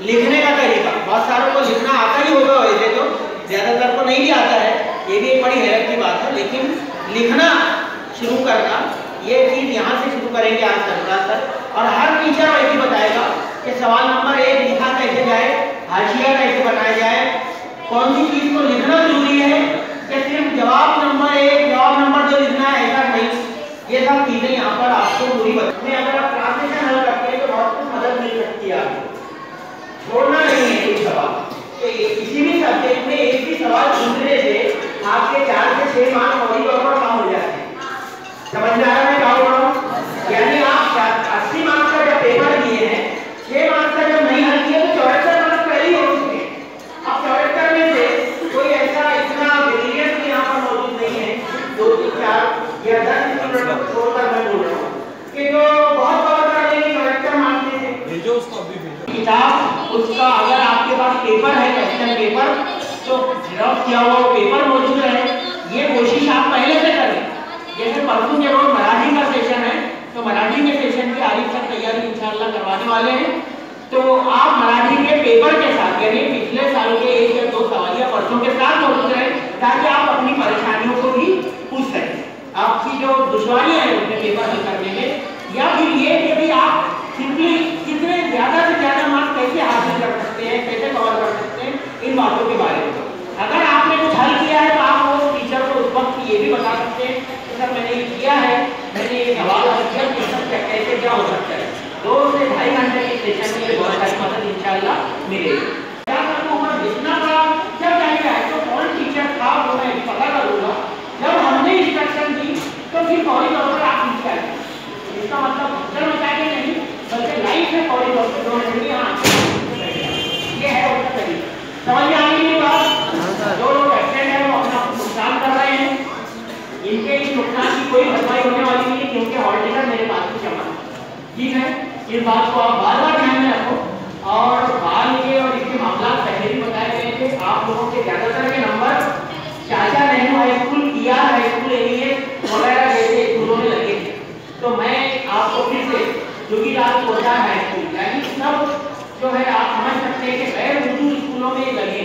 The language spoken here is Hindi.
लिखने का तरीका, बहुत सारों को लिखना आता ही होगा, वैसे तो ज़्यादातर को नहीं भी आता है, ये भी एक बड़ी हैरत की बात है, लेकिन लिखना शुरू करना ये चीज़ यहाँ से शुरू करेंगे आज सरफराज सर। और हर टीचर वैसे बताएगा कि सवाल नंबर 1 लिखा कैसे जाए, हाशिया कैसे बनाया जाए, कौन सी चीज़ को लिखना जरूरी है, कि सिर्फ जवाब नंबर 1 जवाब नंबर 2 लिखना है, ऐसा नहीं। ये सब चीज़ें यहाँ पर आपको पूरी बतानी है। अगर आप ट्रांसलेशन हल करते हैं तो बहुत कुछ मदद मिल सकती है आपको, छोड़ना नहीं है एक सवाल। तो किसी भी सब्जेक्ट में एक भी सवाल पूछने से आपके 4 से 6 मार्क्स फौरी तौर पर कम हो जाते हैं। समझ में आ रहा है गाँव गाँव? यानी आप 80 मार्क्स का जब पेपर दिए हैं, 6 मार्क्स का जब नहीं हल किया तो 74 मार्क्स पहले ही हो चुके हैं। अब 74 में से कोई ऐसा इतना ब्रिलियंट यहाँ पर मौजूद नहीं है, 2 3 4 या 10 स्टूडेंट को छोड़कर मैं बोल रहा हूँ कि जो बहुत कवर कर लेंगे 74 मार्क्स में से। भेजो उसको, अभी भेजो किताब उसका। अगर आपके पास पेपर है, क्वेश्चन पेपर, तो जेरॉक्स किया हुआ पेपर मौजूद है, ये कोशिश आप पहले से करें। जैसे परसों के रोज मराठी का सेशन है, तो मराठी के सेशन की आरिफ सर तैयारी इंशाल्लाह करवाने वाले हैं। तो आप मराठी के पेपर के साथ, यानी पिछले साल के 1 या 2 सवालिया पर्चों के साथ मौजूद रहें, ताकि आप अपनी परेशानियों को भी पूछ सकें, आपकी जो दुश्वारियां हैं अपने पेपर हल करने में, या फिर ये कि भाई आप सिंपली कितने ज़्यादा से ज़्यादा मार्क्स कैसे हासिल कर सकते हैं, कैसे कवर कर सकते हैं, इन बातों के बारे में। अगर आपने कुछ हल किया है तो आप वो टीचर को उस वक्त ये भी बता सकते हैं कि सर मैंने ये किया है, मैंने ये सवाल हल किया, कैसे क्या हो सकता है। 2 से 2.5 घंटे के सेशन में बहुत सारी मदद इंशाल्लाह मिलेगी। क्या आपको ऊपर लिखना पड़ा, जब जाएगा तो कौन टीचर था वो मैं पता करूँगा। जब हमने इंस्ट्रक्शन दी तो फिर फौरी तौर पर आप लिख जाए, इसका मतलब भगदड़ मचा के नहीं, बल्कि लाइफ में फौरी तौर पर जो है यहाँ ये है उसका तरीका। समझ में आ गई बात? जो लोग एब्सेंट है वो अपना नुकसान कर रहे हैं, इनके इस नुकसान की कोई भरपाई होने वाली नहीं है, क्योंकि हॉल टिकट मेरे पास ही जमा है। ठीक है, इस बात को आप बार बार ध्यान में रखो। और बाल के और इसके मामला पहले भी बताए गए थे, आप लोगों के ज्यादातर के नंबर चाचा नेहरू हाई स्कूल, किया हाई स्कूल, एवीएस वगैरह जैसे स्कूलों में लगे थे। तो मैं आपको फिर से जोगीलाल पोद्दार हाई स्कूल, यानी सब जो है आप समझ सकते हैं कि गैर उर्दू स्कूलों में लगे।